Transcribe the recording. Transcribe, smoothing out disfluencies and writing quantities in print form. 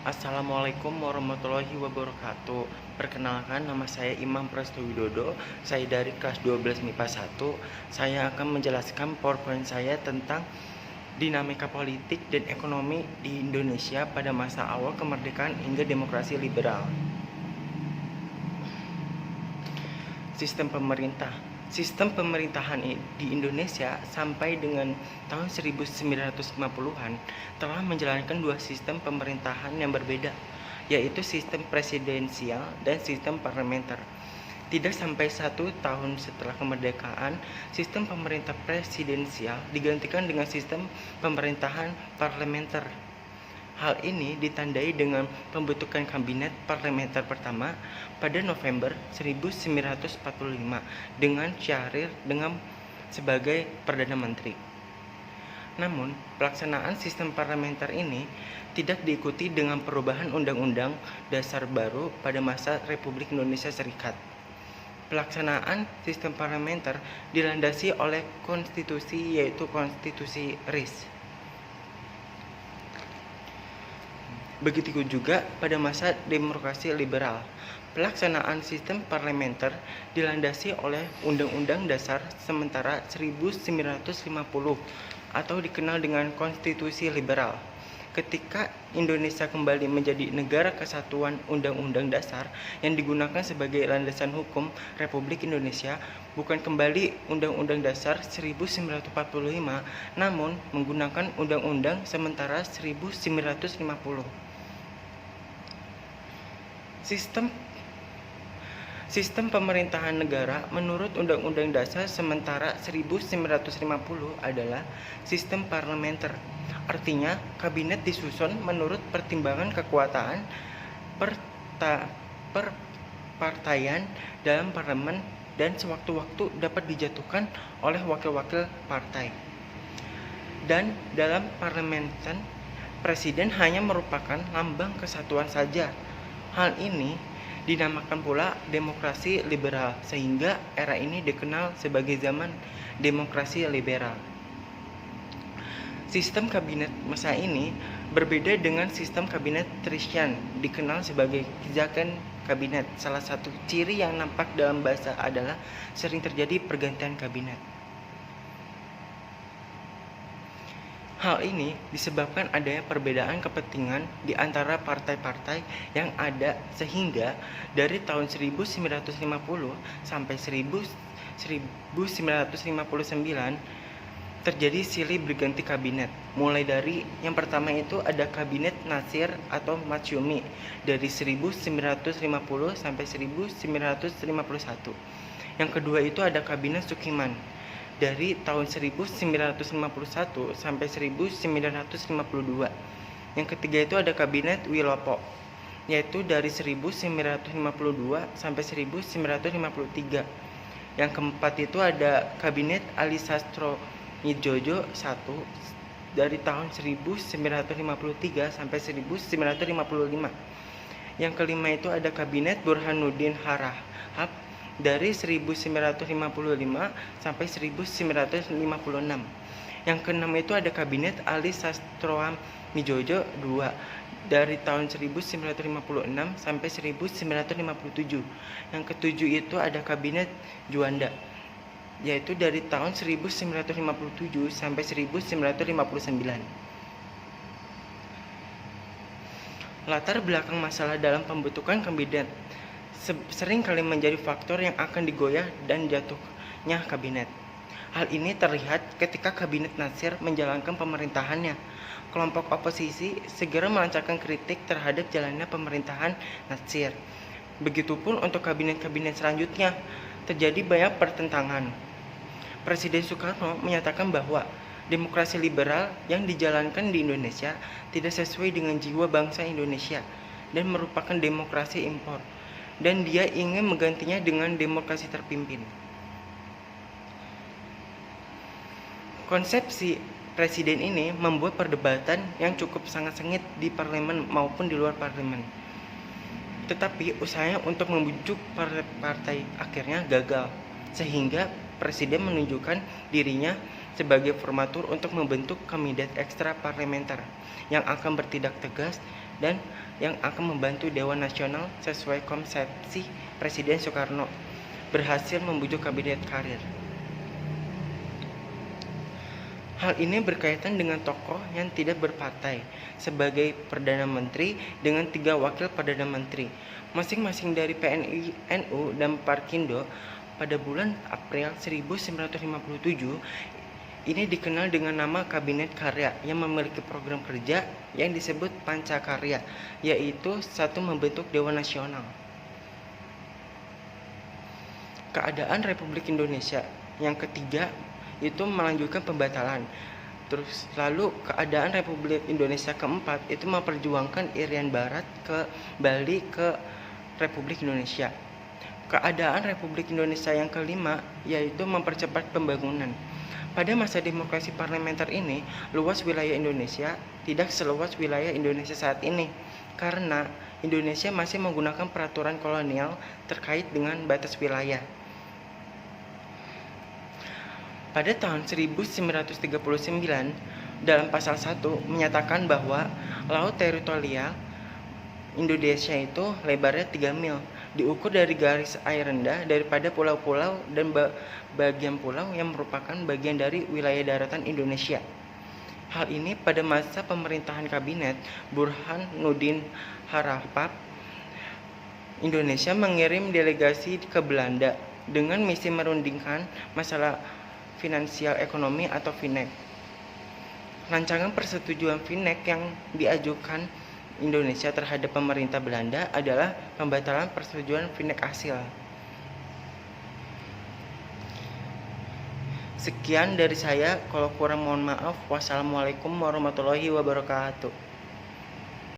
Assalamualaikum warahmatullahi wabarakatuh. Perkenalkan, nama saya Imam Prasto Widodo. Saya dari kelas 12 MIPA 1. Saya akan menjelaskan PowerPoint saya tentang dinamika politik dan ekonomi di Indonesia pada masa awal kemerdekaan hingga demokrasi liberal. Sistem pemerintahan di Indonesia sampai dengan tahun 1950-an telah menjalankan dua sistem pemerintahan yang berbeda, yaitu sistem presidensial dan sistem parlementer. Tidak sampai 1 tahun setelah kemerdekaan, sistem pemerintah presidensial digantikan dengan sistem pemerintahan parlementer. Hal ini ditandai dengan pembentukan kabinet parlementer pertama pada November 1945 dengan Syahrir sebagai Perdana Menteri. Namun, pelaksanaan sistem parlementer ini tidak diikuti dengan perubahan Undang-Undang Dasar baru pada masa Republik Indonesia Serikat. Pelaksanaan sistem parlementer dilandasi oleh konstitusi, yaitu Konstitusi RIS. Begitu juga pada masa demokrasi liberal. Pelaksanaan sistem parlementer dilandasi oleh Undang-Undang Dasar sementara 1950 atau dikenal dengan Konstitusi Liberal. Ketika Indonesia kembali menjadi negara kesatuan, Undang-Undang Dasar yang digunakan sebagai landasan hukum Republik Indonesia bukan kembali Undang-Undang Dasar 1945, namun menggunakan Undang-Undang sementara 1950. Sistem pemerintahan negara menurut Undang-Undang Dasar sementara 1950 adalah sistem parlementer. Artinya, kabinet disusun menurut pertimbangan kekuatan perpartaian dalam parlemen dan sewaktu-waktu dapat dijatuhkan oleh wakil-wakil partai. Dan dalam parlementer, presiden hanya merupakan lambang kesatuan saja. Hal ini dinamakan pula demokrasi liberal, sehingga era ini dikenal sebagai zaman demokrasi liberal. Sistem kabinet masa ini berbeda dengan sistem kabinet Trisyan, dikenal sebagai kebijakan kabinet. Salah satu ciri yang nampak dalam bahasa adalah sering terjadi pergantian kabinet. Hal ini disebabkan adanya perbedaan kepentingan di antara partai-partai yang ada, sehingga dari tahun 1950 sampai 1959 terjadi silih berganti kabinet. Mulai dari yang pertama itu ada kabinet Nasir atau Masyumi dari 1950 sampai 1951. Yang kedua itu ada kabinet Sukiman dari tahun 1951 sampai 1952. Yang ketiga itu ada kabinet Wilopo, yaitu dari 1952 sampai 1953. Yang keempat itu ada kabinet Ali Sastro Nidjojo I dari tahun 1953 sampai 1955. Yang kelima itu ada kabinet Burhanuddin Harahap dari 1955 sampai 1956. Yang keenam itu ada kabinet Ali Sastroamidjojo II dari tahun 1956 sampai 1957. Yang ketujuh itu ada kabinet Juanda, yaitu dari tahun 1957 sampai 1959. Latar belakang masalah dalam pembentukan kabinet sering kali menjadi faktor yang akan digoyah dan jatuhnya kabinet. Hal ini terlihat ketika kabinet Nasir menjalankan pemerintahannya. Kelompok oposisi segera melancarkan kritik terhadap jalannya pemerintahan Nasir. Begitupun untuk kabinet-kabinet selanjutnya, terjadi banyak pertentangan. Presiden Soekarno menyatakan bahwa demokrasi liberal yang dijalankan di Indonesia tidak sesuai dengan jiwa bangsa Indonesia dan merupakan demokrasi impor, dan dia ingin menggantinya dengan demokrasi terpimpin. Konsepsi presiden ini membuat perdebatan yang cukup sangat sengit di parlemen maupun di luar parlemen. Tetapi usahanya untuk membujuk partai akhirnya gagal, sehingga presiden menunjukkan dirinya sebagai formatur untuk membentuk kabinet ekstra parlementer yang akan bertindak tegas dan yang akan membantu Dewan Nasional sesuai konsepsi Presiden Soekarno, berhasil membujuk Kabinet Karir. Hal ini berkaitan dengan tokoh yang tidak berpartai sebagai Perdana Menteri dengan 3 wakil Perdana Menteri, masing-masing dari PNI, NU, dan Parkindo. Pada bulan April 1957, ini dikenal dengan nama Kabinet Karya yang memiliki program kerja yang disebut Pancakarya, yaitu satu membentuk Dewan Nasional. Keadaan Republik Indonesia yang ketiga itu melanjutkan pembatalan. Terus lalu keadaan Republik Indonesia keempat itu memperjuangkan Irian Barat kembali ke Republik Indonesia. Keadaan Republik Indonesia yang kelima yaitu mempercepat pembangunan. Pada masa demokrasi parlementer ini, luas wilayah Indonesia tidak seluas wilayah Indonesia saat ini, karena Indonesia masih menggunakan peraturan kolonial terkait dengan batas wilayah. Pada tahun 1939, dalam pasal 1 menyatakan bahwa laut teritorial Indonesia itu lebarnya 3 mil, diukur dari garis air rendah daripada pulau-pulau dan bagian pulau yang merupakan bagian dari wilayah daratan Indonesia. Hal ini pada masa pemerintahan Kabinet Burhanuddin Harahap, Indonesia mengirim delegasi ke Belanda dengan misi merundingkan masalah finansial ekonomi atau FINEK. Rancangan persetujuan FINEK yang diajukan Indonesia terhadap pemerintah Belanda adalah pembatalan persetujuan FINEK hasil. Sekian dari saya, kalau kurang mohon maaf. Wassalamualaikum warahmatullahi wabarakatuh.